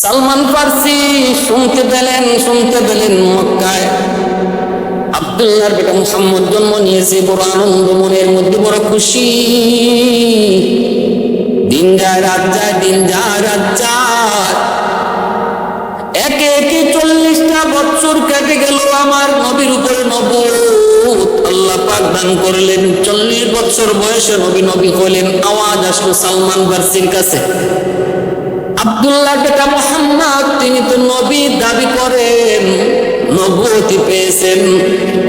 সালমান ফার্সি শুনতে পেলেন মক্কায় আব্দুল্লাহর বেটা মুহাম্মদ জন্ম নিয়েছে। বড় আনন্দ, মনের মধ্যে বড় খুশি। দিন যায় রাত যায়, দিন যায় রাত যায়, একে একে 40টা বছর কেটে গেল। আমার নবীর উপরে নবুয়ত আল্লাহ পাক দান করলেন। 40 বছর বয়সে নবী হলেন। আওয়াজ আসলো সালমান ফার্সির কাছে, আব্দুল্লাহ বেটা মুহাম্মদ তিনি তো নবী দাবি করেন, নবুয়তি পেয়েছেন।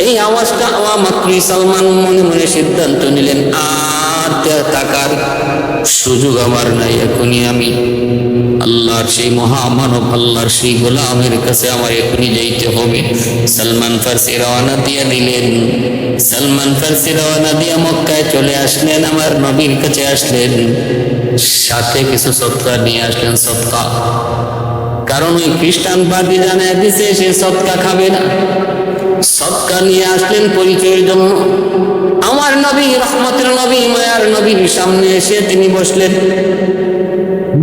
এই আওয়াজটা হওয়া মাত্রই সালমান মনে মনে সিদ্ধান্ত নিলেন, আর টাকার সুযোগ আমার নাই, এখনই আমি আল্লাহর সেই মহামানব, আল্লাহর সেই গোলামের কাছে আমার এখনই যাইতে হবে। সালমান ফার্সি রওনা দিয়ে দিলেন। সালমান ফার্সি রওনা দিয়ে মক্কায় চলে আসলেন, আমার নবীর কাছে আসলেন, সাথে কিছু সদকা নিয়ে আসলেন। সদকা, কারণ ওই খ্রিস্টান পার্টি জানায় দিছে সে সদকা খাবে না। সদকা নিয়ে আসলেন পরিচয়ের জন্য। আমার নবী, রহমতের নবী, মায়ার নবীর সামনে এসে তিনি বসলেন,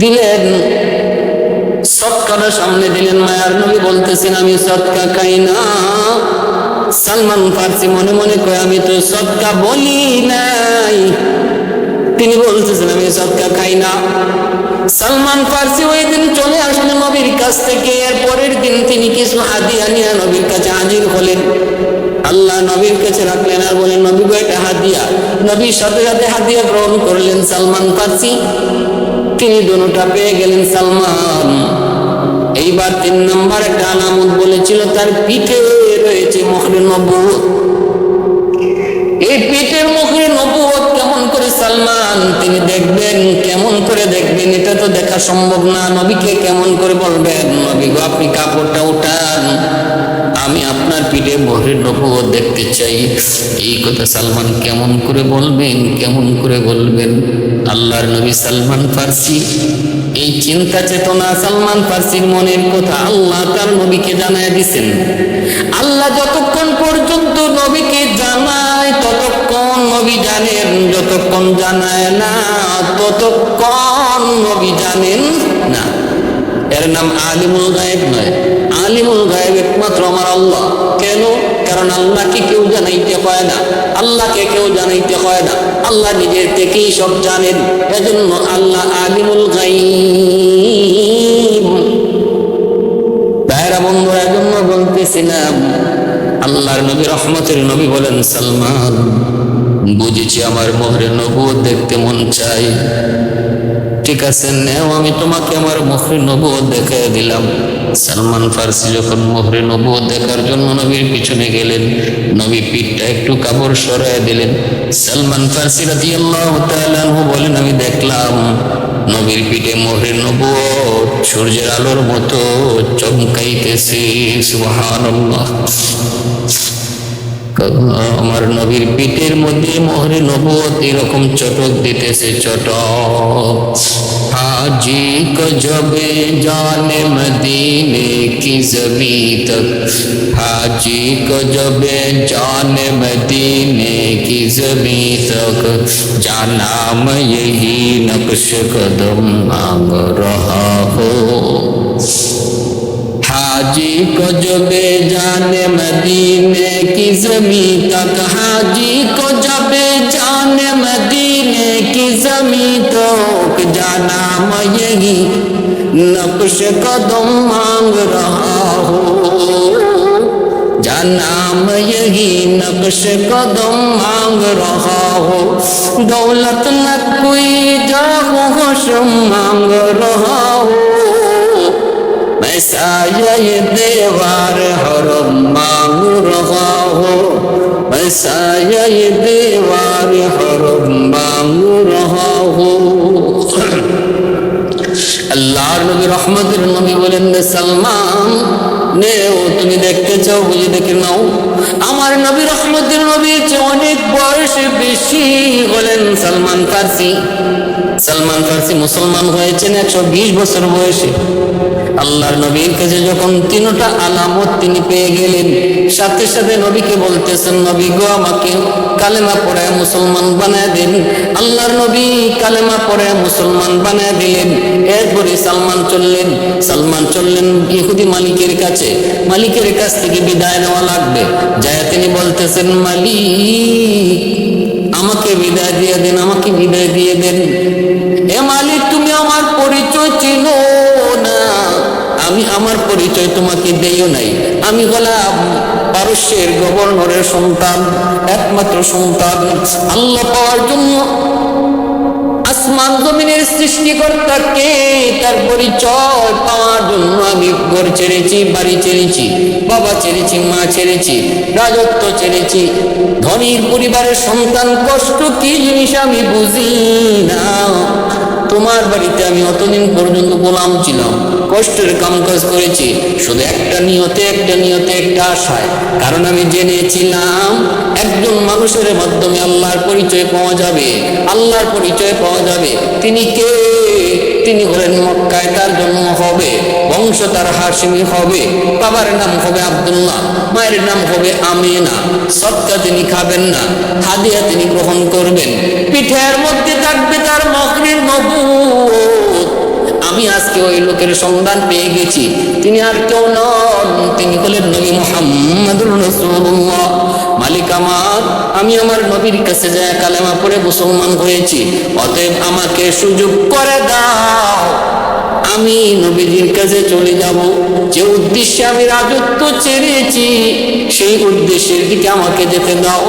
দিলেন সদকাটা সামনে দিলেন। মায়ার নবী বলতেছেন, আমি সদকা খাই না। সালমান ফার্সি মনে মনে কয়, আমি তো সদকা বলি নাই। তিনি বলতেছেন, আমি সদকা খাই না। সালমান ফার্সি ওই দিন চলে আসলেন নবীর কাছ থেকে। এর পরের দিন তিনি কিছু হাদিয়া নিয়ে নবীর কাছে হাজির হলেন। আল্লাহ নবীর কাছে রাখলেন আর বলেন, নবী গো এটা হাদিয়া। নবীর সাথে সাথে হাদিয়া গ্রহণ করলেন সালমান ফার্সি। তিনি দুটোটা পেয়ে গেলেন। সালমান এইবার 3 নম্বর একটা আলামত বলেছিল, তার পিঠে রয়েছে মোহরে নবুয়ত। এই পিঠের মোহরে নবুয়ত কেমন করে সালমান তিনি দেখবেন, কেমন করে দেখবেন? এটা তো দেখা সম্ভব না। নবীকে কেমন করে বলবেন, নবী গো আপনি কাপড়টা উঠান, আমি আপনার পিঠে মোহরে নবুয়ত দেখতে চাই? এই কথা সালমান কেমন করে বলবেন, কেমন করে বলবেন? আল্লাহর নবী সালমান ফার্সি এই চিন্তা চেতনা, সালমান ফার্সির মনের কথা আল্লাহ তার নবীকে জানায় দিছেন। আল্লাহ যতক্ষণ পর্যন্ত নবীকে জানায় ততক্ষণ নবী জানেন, যতক্ষণ জানায় না ততক্ষণ নবী জানেন না। এর নাম আলিমুল গায়েব নয়। আলিমুল গায়েব একমাত্র আমার আল্লাহ। কেন? কারণ আল্লাহকে কেউ জানাইতে হয় না, আল্লাহকে কেউ জানাইতে হয় না, আল্লাহ নিজের থেকেই সব জানেন। এজন্য আল্লাহ আলিমুল গায়েব। ভাইরা বন্ধুরা, এজন্য বলতেছিলাম, আল্লাহর নবী, রহমতের নবী বলেন, সালমান বুঝেছি আমার মোহরে নবুয়ত দেখতে মন চাই। ঠিক আছে, নেও, আমি তোমাকে আমার মোহরে নবুয়ত দেখাই দিলাম। সালমান ফার্সি যখন মোহরে নবুয়ত দেখার জন্য নবীর পিছনে গেলেন, নবী পিঠটা একটু কাপড় সরায় দিলেন। সালমান ফার্সি রাদিয়াল্লাহু তাআলা আনহু বলেন, আমি দেখলাম নবীর পিঠে মোহরে নবুয়ত সূর্যের আলোর মতো চমকাইতেছে। সুবহানাল্লাহ। আমার নবীর পিঠের মধ্যে মোহরে নবুয়ত এরকম চটক দিতেছে, চটক। হাজি को जब जाने मदीने की ज़मीं तक, हाजी को जब जाने मदीने की ज़मीं तक, जाना मैं यही नक्श कदम मांग रहा हो। हाजी को जब जाने मदीने की ज़मीं तक, हाजी को जब जाने मदीने की ज़मीं तक, जाना मैं यही नक्श कदम मांग रहा हो। जाना मैं यही नक्श कदम मांग रहा हो। दौलत न कोई जाहो होश मांग रहा हो। मैं साये दीवार हरम मांग रहा हो। मैं साये दीवार हरम मांग रहा हो। আল্লাহর নবী, রহমতের নবী বলেন, সালমান নেও, তুমি দেখতে চাও বুঝে দেখে নাও। আমার নবী, রহমতের নবীর চেয়ে অনেক বয়সে বেশি হলেন সালমান ফার্সি। সালমান ফার্সি মুসলমান হয়েছেন 120 বছর বয়সে। আল্লাহর নবীর কাছে যখন তিনটা আলামত তিনি পেয়ে গেলেন, সাথে সাথে নবীকে বলতেছেন, নবী গো আমাকে কালেমা পড়ে মুসলমান বানায় দেন। আল্লাহর নবী কালেমা পড়ে মুসলমান বানায় দিলেন। এরপরে সালমান চললেন ইহুদি মালিকের কাছে। মালিকের কাছ থেকে বিদায় নেওয়া লাগবে। যায় তিনি বলতেছেন, মালিক আমাকে বিদায় দিয়ে দেন, আমাকে বিদায় দিয়ে দেন। এ মালিক, তুমি আমার পরিচয় চিনো না, আমি আমার পরিচয় তোমাকে দেইও নাই। আমি হলাম পারস্যের গভর্নরের সন্তান, একমাত্র সন্তান। আল্লাহ পাওয়ার জন্য আসমান জমিনের সৃষ্টিকর্তাকে তার পরিচয় পাওয়ার জন্য আমি ঘর ছেড়েছি, বাড়ি ছেড়েছি, বাবা ছেড়েছি, মা ছেড়েছি, রাজত্ব ছেড়েছি। ধনীর পরিবারের সন্তান কষ্ট কি জিনিস আমি বুঝি না। তোমার বাড়িতে আমি অতদিন পর্যন্ত গোলাম ছিলাম, কষ্টের কাজ করেছি, শুধু একটা নিয়তে একটা আশায়। কারণ আমি জেনেছিলাম একজন মানুষের মাধ্যমে আল্লাহর পরিচয় পাওয়া যাবে, আল্লাহর পরিচয় পাওয়া যাবে। তিনি কে? তিনি হলেন মক্কায় তার জন্ম হবে, বংশ তার হাশিমি হবে, বাবার নাম হবে আব্দুল্লাহ, মায়ের নাম হবে আমিনা। সদকা তিনি খাবেন না, হাদিয়া তিনি গ্রহণ করবেন। পিঠের মধ্যে থাকবে তার মখরির নবুয়ত। আমি আজকে ওই লোকের সন্ধান পেয়ে গেছি। তিনি আর কেউ নন, তিনি হলেন নবী মুহাম্মদুর রাসূলুল্লাহ। মালিক আমার, আমি আমার নবীর কাছে যায় কালেমা পড়ে মুসলমান হয়েছি, অতএব আমাকে সুযোগ করে দাও, আমি নবীজির কাছে চলে যাব। যে উদ্দেশ্যে আমি রাজত্ব ছেড়েছি সেই উদ্দেশ্যের দিকে আমাকে যেতে দাও।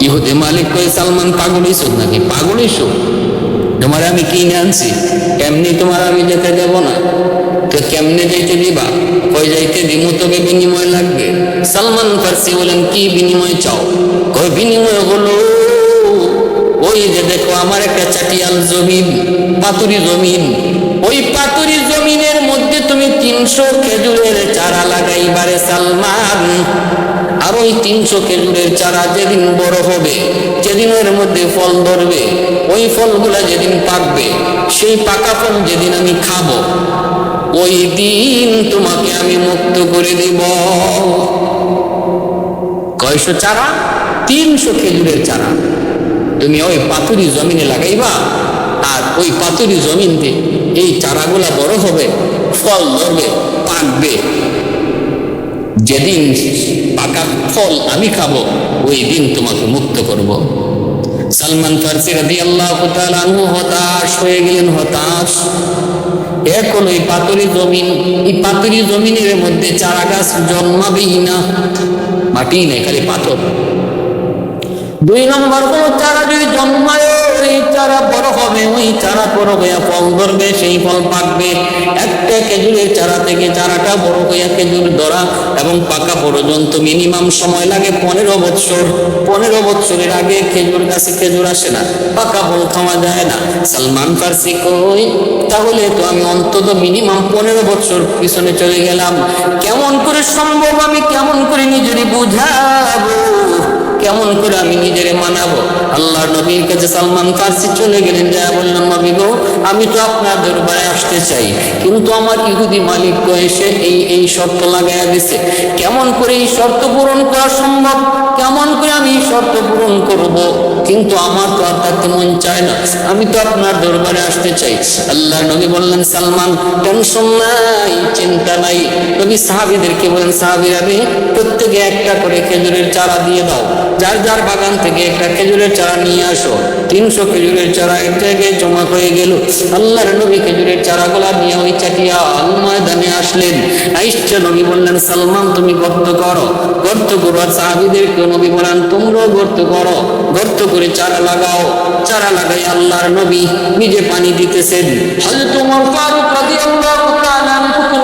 ইহুদি মালিক কই, সালমান পাগলিস নাকি? পাগলিস? তোমার আমি কিনে আনছি, এমনি তোমার আমি যেতে দেব না। তো কেমনে যাইতে দিবা? কই যাইতে দিমু, তবে বিনিময় লাগবে। সালমান ফার্সি বলেন, কি বিনিময় চাও? কই বিনিময় হলো ওই যে দেখো আমার একটা চাটিয়াল জমিন, পাতুরি জমিন, ওই পাতুরি জমিনের মধ্যে তুমি 300 খেজুরের চারা লাগাইবারে সালমান। আর ওই 300 খেজুরের চারা যেদিন বড় হবে, যেদিন ওর মধ্যে ফল ধরবে, ওই ফলগুলা যেদিন পাকবে, সেই পাকা ফল যেদিন আমি খাবো, ওই দিন তোমাকে আমি মুক্ত করে দিব। কয়শো চারা? 300 খেজুরের চারা তুমি ওই পাতুরি জমিনে লাগাইবা। আর ওই পাতুরি জমিন দিয়ে এই চারাগুলা বড় হবে, ফল ধরবে, পাকবে। যেদিন পাকা ফল আমি খাবো, ওই দিন তোমাকে মুক্ত করব। সালমান ফার্সি রাদিয়াল্লাহু তাআলা আনহু হতাশ হয়ে গেলেন, হতাশ। এখন ওই পাতুরি জমিন, এই পাতুরি জমিনের মধ্যে চারা গাছ জন্মাবেই না, মাটি নেই, খালি পাথর। 2 নম্বর কোনো চারা যদি জন্মায়, এই চারা বড় হবে, ওই চারা বড় হইয়া ফল ধরবে, সেই ফল পাকবে। একটা খেজুরের চারা থেকে চারাটা বড় হইয়া খেজুর ধরা এবং পাকা পর্যন্ত মিনিমাম সময় লাগে 15 বছর। 15 বছরের আগে খেজুর গাছে খেজুর আসে না, পাকা ফল খাওয়া যায় না। সালমান ফার্সি কই, তাহলে তো আমি অন্তত মিনিমাম 15 বছর পিছনে চলে গেলাম। কেমন করে সম্ভব? আমি কেমন করে নিজেরই বুঝাবো? কেমন করে আমি নিজেরে মানাবো? আল্লাহর নবীর কাছে সালমান ফার্সি চলে গেলেন, যা বললেন, নবী গো, আমি তো আপনার দরবারে আসতে চাই, কিন্তু আমার ইহুদি মালিক এসে এই শর্ত লাগাইয়া দিছে। কেমন করে এই শর্ত পূরণ করা সম্ভব? কেমন করে আমি এই শর্ত পূরণ করব? কিন্তু আমার তো আর থাকতে মন চায় না, আমি তো আপনার দরবারে আসতে চাই। আল্লাহর নবী বললেন, সালমান টেনশন নাই, চিন্তা নাই। নবী সাহাবীদেরকে বলেন, সাহাবীরা প্রত্যেকে একটা করে খেজুরের চারা দিয়ে দাও, যার যার বাগান থেকে একটা খেজুরের চারা নিয়ে আসো। 300 খেজুরের চারা এক জায়গায় জমা হয়ে গেল। আল্লাহর নবী খেজুরের চারাগুলা নিয়ে ওই চাটিয়াল ময়দানে আসলেন। আইসা নবী বললেন, সালমান তুমি গর্ত করো, গর্ত করো। আর সাহাবীদেরকে নবী বলেন, তোমরাও গর্ত করো, গর্ত করে চারা লাগাও। চারা লাগাই আল্লাহর নবী নিজে পানি দিতেছেন। হযরত ওমর ফারুক রাদিয়াল্লাহু তাআলা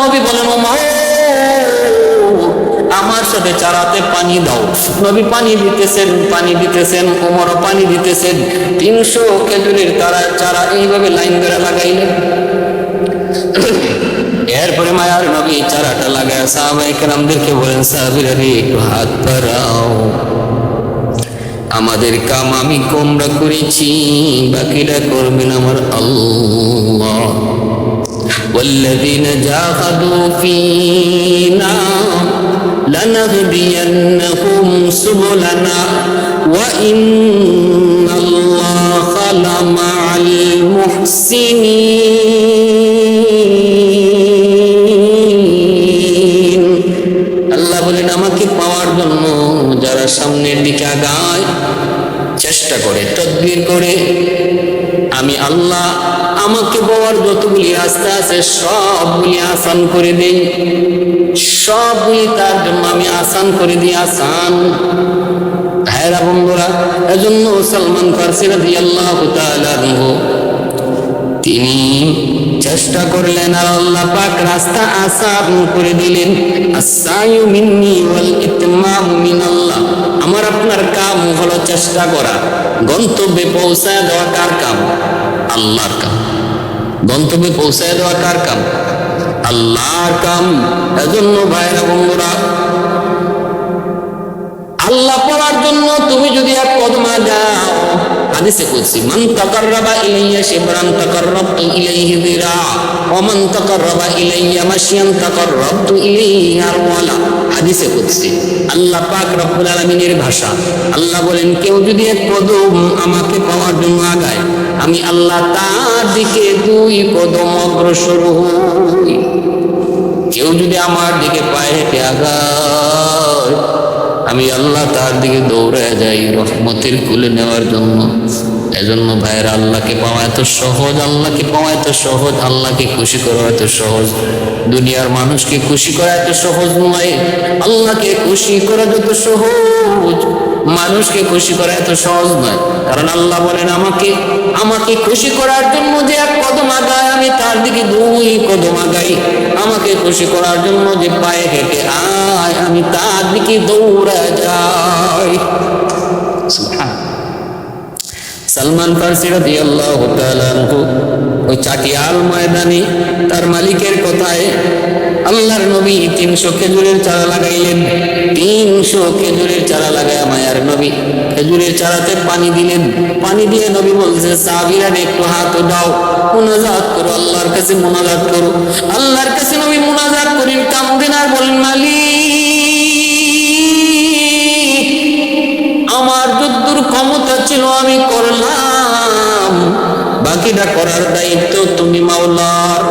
নবী বলেন, ওমর আমার সাথে চারাতে পানি দাও। নবী পানি দিতেছেন, ওমরও পানি দিতেছেন। 300 খেজুরের চারা এইভাবে লাইন করে লাগাইলেন। এরপরে মায়ার নবী চারাটা লাগায় সাহাবায়ে কেরামদেরকে বলেন, সাহাবীরা একটু হাত বাড়াও, আমাদের কাম আমি কোমরা করেছি, বাকিটা করবেন আমার আল্লাহ। والذين جاهدوا فينا لنهدينهم سبلنا وإن الله لمع المحسنين। আল্লাহ বলেন আমাকে পাওয়ার জন্য যারা সামনের দিকে আগায়, চেষ্টা করে, তদবির করে, আমি আল্লাহ আমাকে পাওয়ার যতগুলি রাস্তা আছে সবগুলি আসান করে দেই, সবগুলি তার জন্য আমি আসান করে দিই। আসান ভাইরা বন্ধুরা, এজন্য সালমান ফারসি রাদিয়াল্লাহু তাআলা আনহু তিনি চেষ্টা করলেন আর আল্লাহ পাক রাস্তা আসান করে দিলেন। আস-সায়ু মিন্নি ওয়াল ইতমামু মিনাল্লাহ। আমার আপনার কাম হলো চেষ্টা করা, গন্তব্যে পৌঁছায় দেওয়া কার কাম? আল্লাহর কাম। গন্তব্যে পৌঁছায় দেওয়া কার কাম? আল্লাহর কাম। এজন্য ভাইরা বন্ধুরা, আল্লাহ পড়ার জন্য তুমি যদি এক কদম আগাও, হাদিসে কুদসি, মান তাকাররাবা ইলাইয়া শিবরান তাকাররাবতু ইলাইহি যিরা ওয়া মান তাকাররাবা ইলাইয়া মাশিয়ান তাকাররাবতু ইলাইহি হারওয়ালা। হাদিসে কুদসি, আল্লাহ পাক রব্বুল আলামিনের ভাষা। আল্লাহ বলেন কেউ যদি এক কদম আমাকে পাওয়ার জন্য আগায়, আমি আল্লাহ তার দিকে 2 কদম অগ্রসর হই। কেউ যদি আমার দিকে পায়ে হেঁটে আগায়, আমি আল্লাহ তার দিকে দৌড়ে যাই রহমতের কুলে নেওয়ার জন্য। এজন্য ভাইয়ের, আল্লাহকে পাওয়া এত সহজ, আল্লাহকে পাওয়া এত সহজ, আল্লাহকে খুশি করা এত সহজ। দুনিয়ার মানুষকে খুশি করা এত সহজ নয়, আল্লাহকে খুশি করা যত সহজ, মানুষকে খুশি করা এত সহজ নয়। কারণ আল্লাহ বলেন আমাকে খুশি করার জন্য যে এক কদম আগায়, আমি তার দিকে 2 কদম আগাই। আমাকে খুশি করার জন্য যে পায়ে হেঁটে আয়, আমি তার দিকে দৌড়ে যাই। সালমান ফারসি রাদিয়াল্লাহু তাআলা আনহু ওই চাটিয়াল ময়দানে তার মালিকের কথায় আল্লাহর নবী 300 খেজুরের চারা লাগাইলেন। 300 খেজুরের চারা লাগায় মায়ার নবী খেজুরের চারাতে পানি দিলেন। পানি দিয়ে নবী বলছে, সাহাবীরা একটু হাত দাও, মুনাজাত করো, আল্লাহর কাছে মুনাজাত করো। আল্লাহর কাছে নবী মুনাজাত করেন, কাঁদেন আর বলেন, মালিক, আমার যদ্দূর ক্ষমতা ছিল আমি করলাম, বাকিটা করার দায়িত্ব তুমি মাওলার।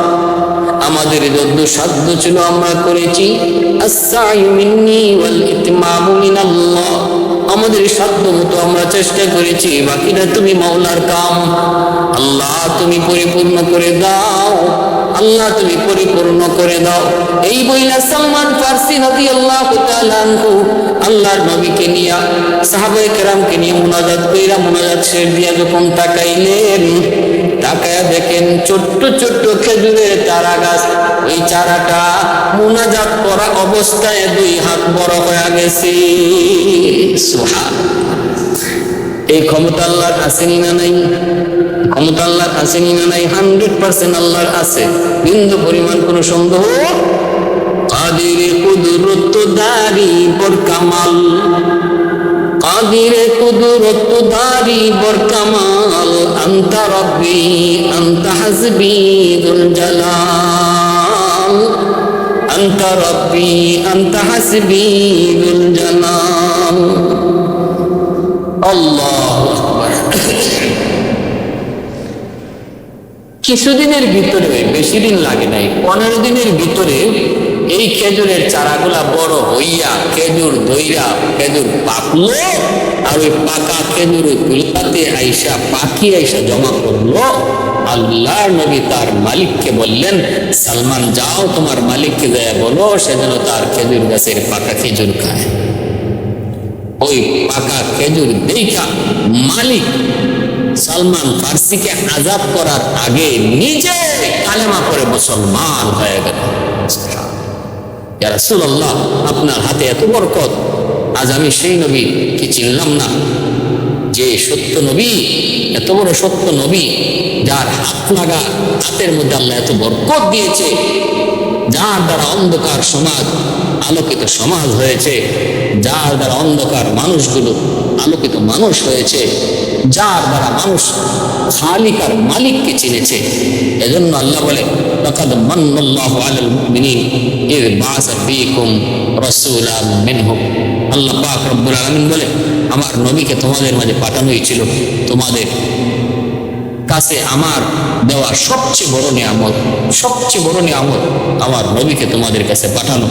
আমাদের যদ্দূর সাধ্য ছিল আমরা করেছি। আস-সা'য়ু মিন্নি ওয়াল ইতমামু মিনাল্লাহ। আমাদের সাধ্য মতো আমরা চেষ্টা করেছি, বাকিটা তুমি মাওলার কাম। আল্লাহ তুমি পরিপূর্ণ করে দাও, আল্লাহ তুমি পরিপূর্ণ করে দাও। এই বইলা সালমান ফারসি রাদিয়াল্লাহু তাআলা আনহু আল্লাহর নবীকে নিয়ে, সাহাবায়ে কেরামকে নিয়ে মুনাজাত কইরা, মুনাজাত শেষ দিয়া যখন তাকাইলেন, তাকায়া দেখেন ছোট্ট ছোট্ট খেজুরের চারা গাছ। ওই চারাটা মুনাজাত করা অবস্থায় 2 হাত বড় হয়ে গেছে। সুবহানাল্লাহ। এই ক্ষমতা আল্লাহর আসেনি না নাই? ক্ষমতা আল্লাহর আসেনি না নাই? 100% আল্লাহর আছে, বিন্দু পরিমাণ কোনো সন্দেহ। কাদিরে কুদরত দারি বর কামাল, কাদিরে কুদরত দারি বর কামাল, আনতা রব্বি আনতা হাসবি যুল জালাল, আনতা রব্বি আনতা হাসবি যুল জালাল। আল্লাহু আকবার। কিছুদিনের ভিতরে, বেশি দিন লাগে নাই, 15 দিনের ভিতরে এই খেজুরের চারাগুলা বড় হইয়া খেজুর ধইরা খেজুর পাকলো। আর ওই পাকা খেজুর গুলাতে আইসা পাখি আইসা জমা করলো। আল্লাহর নবী তার মালিককে বললেন, সালমান যাও তোমার মালিককে যায় বলো সে যেন তার খেজুর গাছের পাকা খেজুর খায়। ওই পাকা খেজুর দেখা মালিক সালমান ফারসিকে আযাব করার আগে নিজে কালেমা পড়ে মুসলমান হয়ে গেল। ইয়া রাসূলুল্লাহ, আপনার হাতে এত বরকত, আজ আমি সেই নবী কি চিনলাম না, যে সত্য নবী, এত বড় সত্য নবী, যার হাত লাগা হাতের মধ্যে আল্লাহ এত বরকত দিয়েছে, যার দ্বারা অন্ধকার সমাজ আলোকিত সমাজ হয়েছে, যার দ্বারা অন্ধকার মানুষগুলো আলোকিত মানুষ হয়েছে, যার দ্বারা মানুষ খালিক আর মালিককে চিনেছে। এজন্য আল্লাহ বলে লাকাদ মান্নাল্লাহু আলাল মুমিনিন ইয বাআসা ফীকুম রাসূলাম মিনহুম। আল্লাহ পাক রব্বুল আলামিন বলে আমার নবীকে তোমাদের মাঝে পাঠানোই ছিল তোমাদের কাছে আমার দেওয়া সবচেয়ে বড় নিয়ামত, সবচেয়ে বড় নিয়ামত আমার নবীকে তোমাদের কাছে পাঠানো।